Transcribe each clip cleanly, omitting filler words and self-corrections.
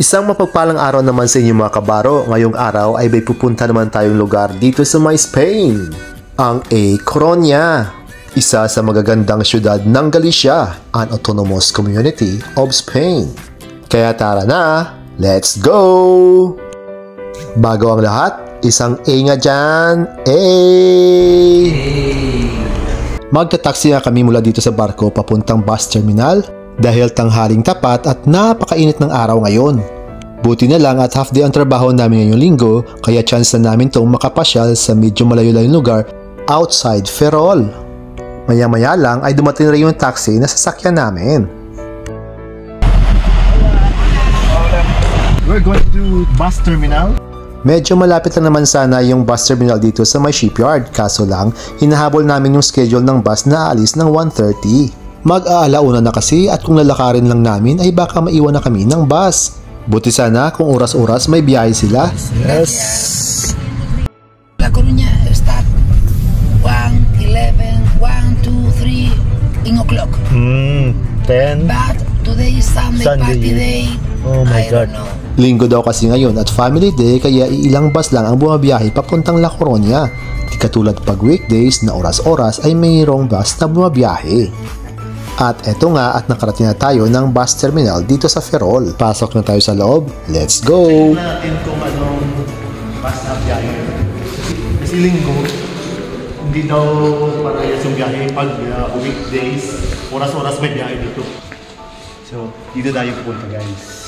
Isang mapagpalang araw naman sa inyo mga kabaro. Ngayong araw ay may pupunta naman tayong lugar dito sa may Spain. Ang A. Coruña, isa sa magagandang syudad ng Galicia, an autonomous community of Spain. Kaya tara na, let's go! Bago ang lahat, isang A nga dyan, A! Magta-taxi nga kami mula dito sa barko papuntang bus terminal dahil tanghaling tapat at napakainit ng araw ngayon. Buti na lang at half day ang trabaho namin ngayong linggo, kaya chance na namin tong makapasyal sa medyo malayo-layong lugar outside Ferrol. Maya-maya lang ay dumating rin yung taxi na sasakyan namin. We're going to bus terminal. Medyo malapit lang naman sana yung bus terminal dito sa may shipyard, kaso lang hinahabol namin yung schedule ng bus na aalis ng 1:30. Mag-aalauna na kasi at kung lalakarin lang namin ay baka maiwan na kami ng bus. Buti sana kung oras-oras may biyahe sila. Yes! La Coruña start 1:11, 1, 2, 3 in o'clock. 10. But today is Sunday party day. Oh my God. Don't know. Linggo daw kasi ngayon at family day, kaya ilang bus lang ang bumabiyahe papuntang La Coruña. Di katulad pag weekdays na oras-oras ay mayroong bus na bumabiyahe. At eto nga at nakarating na tayo ng bus terminal dito sa Ferrol. Pasok na tayo sa loob. Let's go! Tignan natin kung anong bus na biyahe. Kasi linggo, hindi daw parehas yung biyahe pag weekdays. Oras-oras may biyahe dito. So, dito tayo pupunta guys.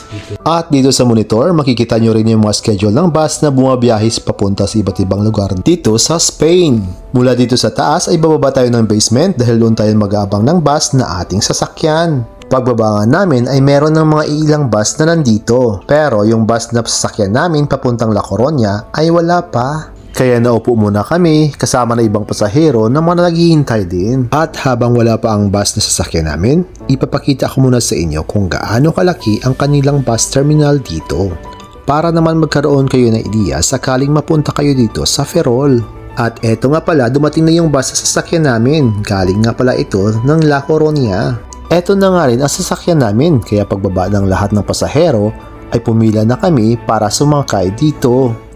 At dito sa monitor, makikita nyo rin yung mga schedule ng bus na bumabiyahe papunta sa iba't ibang lugar dito sa Spain. Mula dito sa taas ay bababa tayo ng basement dahil doon tayo mag-aabang ng bus na ating sasakyan. Pagbabangan namin ay meron ng mga ilang bus na nandito. Pero yung bus na sasakyan namin papuntang La Coruña ay wala pa. Kaya naupo muna kami kasama na ibang pasahero na mga naghihintay din. At habang wala pa ang bus na sasakyan namin, ipapakita ko muna sa inyo kung gaano kalaki ang kanilang bus terminal dito. Para naman magkaroon kayo ng ideya sakaling mapunta kayo dito sa Ferrol. At eto nga pala, dumating na yung bus na sasakyan namin. Galing nga pala ito ng La Coruña. Eto na nga rin ang sasakyan namin, kaya pagbaba ng lahat ng pasahero ay pumila na kami para sumakay dito.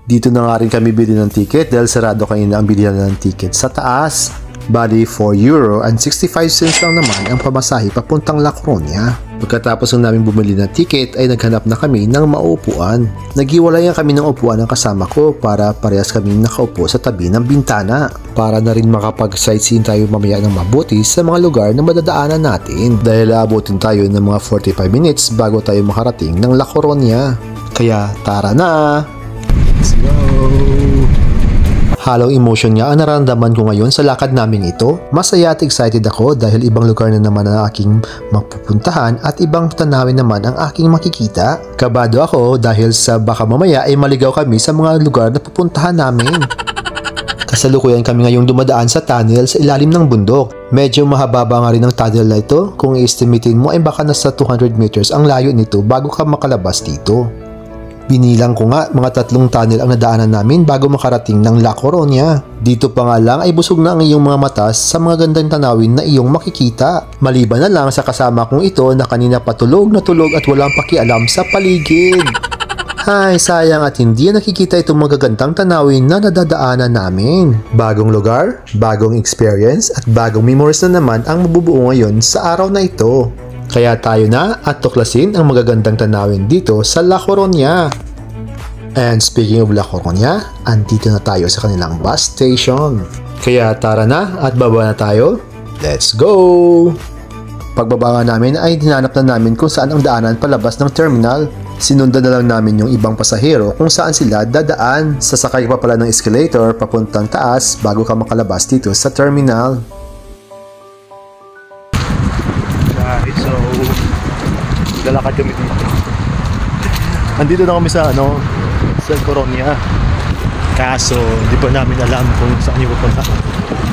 Dito na nga rin kami bili ng ticket dahil sarado kanina ang bilihan ng ticket sa taas. Bali, €4.65 lang naman ang pamasahe papuntang La Coruña. Pagkatapos ng namin bumili ng ticket ay naghanap na kami ng maupuan. Naghiwalayan kami ng upuan ng kasama ko para parehas kami nakaupo sa tabi ng bintana. Para na rin makapag-sightseeing tayo mamaya ng mabuti sa mga lugar na madadaanan natin. Dahil aabutin tayo ng mga 45 minutes bago tayo makarating ng La Coruña. Kaya tara na! Let's go! Halong emotion nga ang nararamdaman ko ngayon sa lakad namin ito. Masaya at excited ako dahil ibang lugar na naman ang aking mapupuntahan at ibang tanawin naman ang aking makikita. Kabado ako dahil sa baka mamaya ay maligaw kami sa mga lugar na pupuntahan namin. Kasalukuyan kami ngayong dumadaan sa tunnel sa ilalim ng bundok. Medyo mahababa nga rin ang tunnel na ito. Kung i-estimatein mo ay baka nasa 200 meters ang layo nito bago ka makalabas dito. Binilang ko nga, mga 3 tunnel ang nadaanan namin bago makarating ng La Coruña. Dito pa nga lang ay busog na ang iyong mga mata sa mga gandang tanawin na iyong makikita. Maliban na lang sa kasama kong ito na kanina patulog na tulog at walang pakialam sa paligid. Ay, sayang at hindi nakikita itong magagandang tanawin na nadadaanan namin. Bagong lugar, bagong experience at bagong memories na naman ang mabubuo ngayon sa araw na ito. Kaya tayo na at tuklasin ang magagandang tanawin dito sa La Coruña. And speaking of La Coruña, andito na tayo sa kanilang bus station. Kaya tara na at baba na tayo. Let's go! Pagbaba nga namin ay dinanap na namin kung saan ang daanan palabas ng terminal. Sinundan na lang namin yung ibang pasahero kung saan sila dadaan. Sasakay pa pala ng escalator papuntang taas bago ka makalabas dito sa terminal. So, lalakad kami dito. Andito na kami sa sa Coruña. Kaso, hindi pa namin alam kung saan yung pupunta.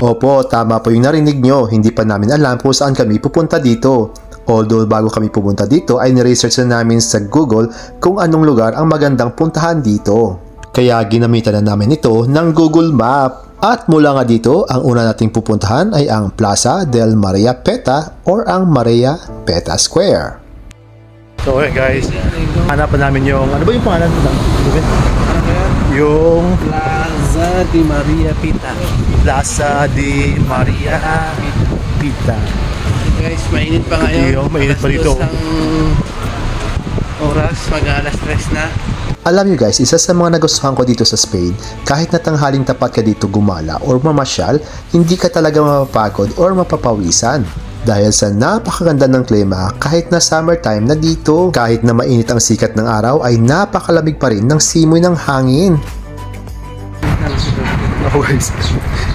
Opo, tama po yung narinig nyo. Hindi pa namin alam kung saan kami pupunta dito. Although bago kami pupunta dito ay niresearch na namin sa Google kung anong lugar ang magandang puntahan dito. Kaya ginamitan na namin ito ng Google Map. At mula nga dito, ang una nating pupuntahan ay ang Plaza del Maria Peta or ang Maria Peta Square. So okay guys, hanapan namin yung, ano ba yung pangalan? Yung Plaza de Maria Pita. Plaza de Maria Pita. Guys, mainit pa ngayon. Mainit pa dito. Oras, mag alas 3 na. Alam nyo guys, isa sa mga nagustuhan ko dito sa Spain, kahit na tanghaling tapat ka dito gumala or mamasyal, hindi ka talaga mapapagod or mapapawisan. Dahil sa napakaganda ng klima, kahit na summertime na dito, kahit na mainit ang sikat ng araw, ay napakalamig pa rin ng simoy ng hangin. Oh guys,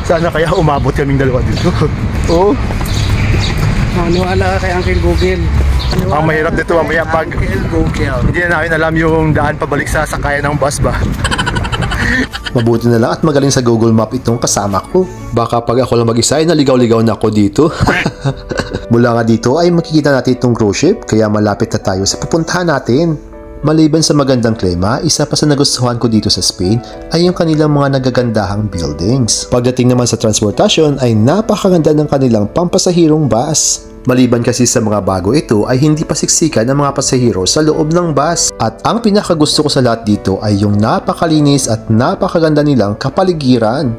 sana kaya umabot kaming dalawa dito. Oh. Maniwala ka kay Uncle Google. Ang mahirap dito mamaya pag hindi na namin alam yung daan pabalik sa sakayan ng bus ba. Mabuti na lang at magaling sa Google Map itong kasama ko. Baka pag ako lang mag-isa ay naligaw-ligaw na ako dito. Mula nga dito ay makikita natin itong cruise ship kaya malapit na tayo sa pupuntahan natin. Maliban sa magandang klima, isa pa sa nagustuhan ko dito sa Spain ay yung kanilang mga nagagandahang buildings. Pagdating naman sa transportasyon ay napakaganda ng kanilang pampasahirong bus. Maliban kasi sa mga bago ito ay hindi pa siksikan ang mga pasahero sa loob ng bus. At ang pinakagusto ko sa lahat dito ay yung napakalinis at napakaganda nilang kapaligiran.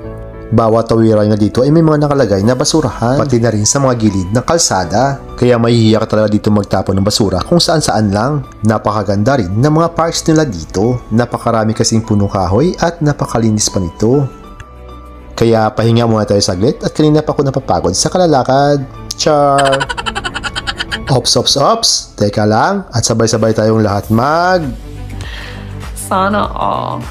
Bawat tawiran nga dito ay may mga nakalagay na basurahan, pati na rin sa mga gilid ng kalsada. Kaya mahihiya ka talaga dito magtapon ng basura kung saan-saan lang. Napakaganda rin ng mga parks nila dito. Napakarami kasing punong kahoy at napakalinis pa nito. Kaya pahinga muna tayo saglit at kanina pa ako napapagod sa kalalakad. Char! Ops! Teka lang at sabay-sabay tayong lahat Sana all.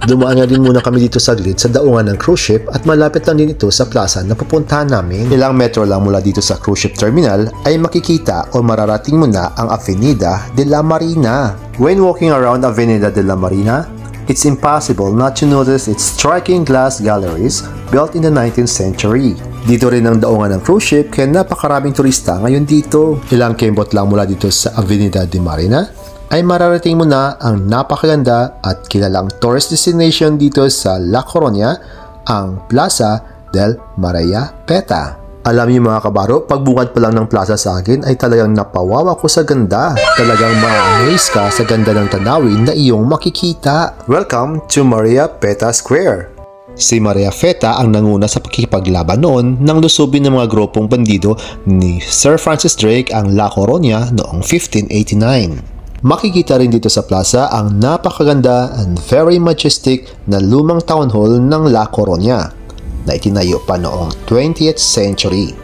Dumaan nga din muna kami dito saglit sa daungan ng cruise ship at malapit lang din ito sa plaza na pupuntahan namin. Ilang metro lang mula dito sa cruise ship terminal ay makikita o mararating mo na ang Avenida de la Marina. When walking around Avenida de la Marina, it's impossible not to notice its striking glass galleries built in the 19th century. Dito rin ang daungan ng cruise ship kaya napakaraming turista ngayon dito. Ilang kembot lang mula dito sa Avenida de Marina ay mararating mo na ang napakaganda at kilalang tourist destination dito sa La Coruña, ang Plaza del Maria Peta. Alam niyo mga kabaro, pagbungad pa lang ng plaza sa akin ay talagang napawawa ko sa ganda. Talagang ma-amaze ka sa ganda ng tanawin na iyong makikita. Welcome to Maria Peta Square. Si Maria Peta ang nanguna sa pakikipaglaban noon nang lusubin ng mga grupong bandido ni Sir Francis Drake ang La Coruña noong 1589. Makikita rin dito sa plaza ang napakaganda and very majestic na lumang town hall ng La Coruña na itinayo pa noong 20th century.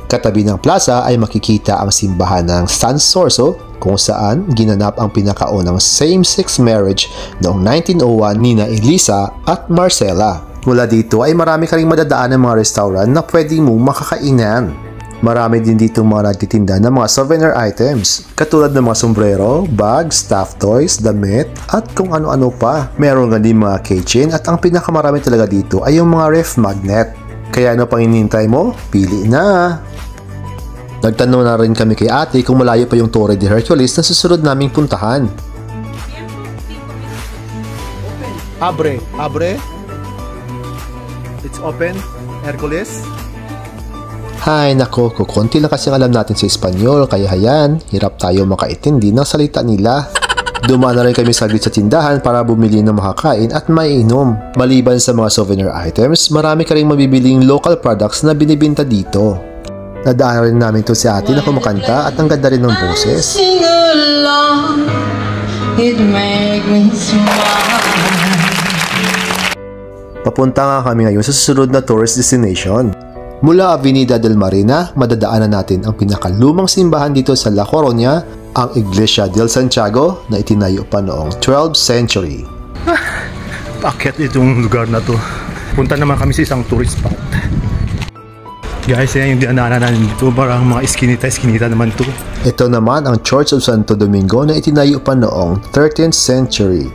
Katabi ng plaza ay makikita ang simbahan ng San Sorso kung saan ginanap ang pinakaunang same-sex marriage noong 1901 nina Elisa at Marcela. Mula dito ay marami ka ring madadaan ng mga restaurant na pwede mong makakainan. Marami din dito mga nagtitinda ng mga souvenir items, katulad ng mga sombrero, bags, stuffed toys, damit, at kung ano-ano pa. Meron nga din mga keychain at ang pinakamarami talaga dito ay yung mga ref magnet. Kaya ano pang hinihintay mo? Pili na! Nagtanong na rin kami kay ate kung malayo pa yung Torre de Hercules na susunod naming puntahan. Abre. It's open, Hercules. Hay nako, kukunti lang kasi ang alam natin sa Espanyol kaya hayan, hirap tayo makaintindi ng salita nila. Dumaan na rin kami saglit sa tindahan para bumili ng makakain at maiinom. Maliban sa mga souvenir items, marami ka rin mabibiling local products na binibinta dito. Nadaan rin namin to si ate na kumakanta at ang ganda rin ng boses. Papunta nga kami ngayon sa susunod na tourist destination. Mula Avenida del Marina, madadaanan natin ang pinakalumang simbahan dito sa La Coruña, ang Iglesia del Santiago na itinayo pa noong 12th century. Paket itong lugar na to. Punta naman kami sa isang tourist spot. Guys, yan yung dinaanan natin dito. Parang mga iskinita naman to. Ito naman ang Church of Santo Domingo na itinayo pa noong 13th century.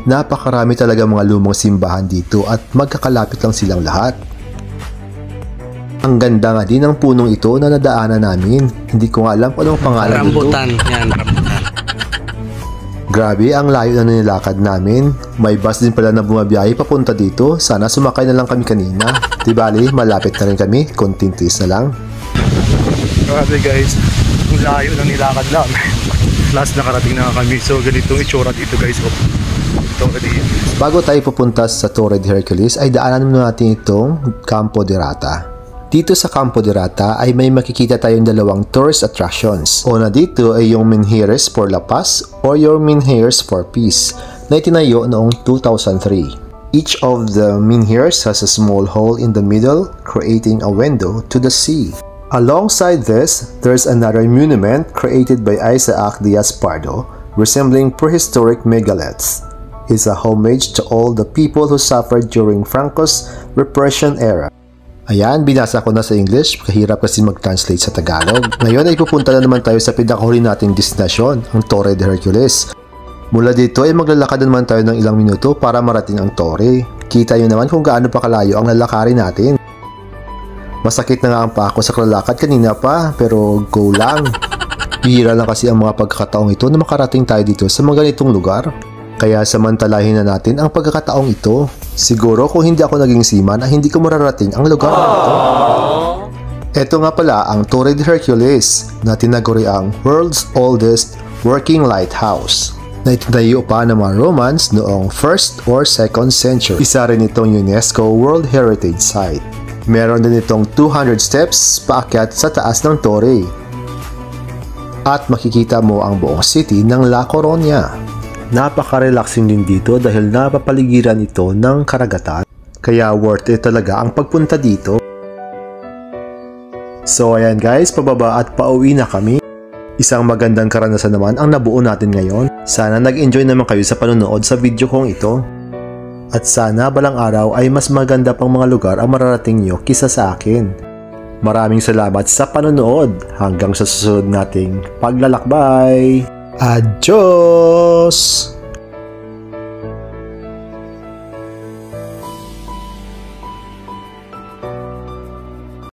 Napakarami talaga mga lumang simbahan dito at magkakalapit lang silang lahat. Ang ganda nga din ng punong ito na nadaanan namin. Hindi ko nga alam kung anong pangalan rambutan. Nito. Yan, rambutan. Grabe, ang layo na nilakad namin. May bus din pala na bumabiyahe papunta dito. Sana sumakay na lang kami kanina. Di bali, malapit na rin kami. Konting tiis na lang. Grabe guys, ang layo na nilakad namin. last nakarating na kami. So ganitong itsura dito guys. Torre de Hercules. Bago tayo pupunta sa Torre de Hercules ay daanan muna natin itong Campo de Rata. Dito sa Campo de Rata ay may makikita tayong dalawang tourist attractions. Una dito ay yung Menhires for La Paz or your Menhires for Peace na itinayo noong 2003. Each of the menhirs has a small hole in the middle, creating a window to the sea. Alongside this, there's another monument created by Isaac Diaz Pardo, resembling prehistoric megaliths. It's a homage to all the people who suffered during Franco's repression era. Ayan, binasa ko na sa English, kahirap kasi mag-translate sa Tagalog. Ngayon ay pupunta na naman tayo sa pinakahuli nating destinasyon, ang Torre de Hercules. Mula dito ay maglalakad naman tayo ng ilang minuto para marating ang torre. Kita nyo naman kung gaano pa kalayo ang lalakarin natin. Masakit na nga ang pako sa kalalakad kanina pa, pero go lang. Bihira lang kasi ang mga pagkakataong ito na makarating tayo dito sa mga ganitong lugar. Kaya samantalahin na natin ang pagkakataong ito. Siguro kung hindi ako naging seaman ay hindi ko mararating ang lugar na ito. Ito nga pala ang Torre de Hercules na tinaguri ang World's Oldest Working Lighthouse na itinayo pa ng mga Romans noong 1st or 2nd century. Isa rin itong UNESCO World Heritage Site. Meron din itong 200 steps paakyat sa taas ng torre. At makikita mo ang buong city ng La Coruña. Napaka-relaxing din dito dahil napapaligiran ito ng karagatan. Kaya worth it talaga ang pagpunta dito. So ayan guys, pababa at pauwi na kami. Isang magandang karanasan naman ang nabuo natin ngayon. Sana nag-enjoy naman kayo sa panonood sa video kong ito. At sana balang araw ay mas maganda pang mga lugar ang mararating nyo kisa sa akin. Maraming salamat sa panonood. Hanggang sa susunod nating paglalakbay. Adios!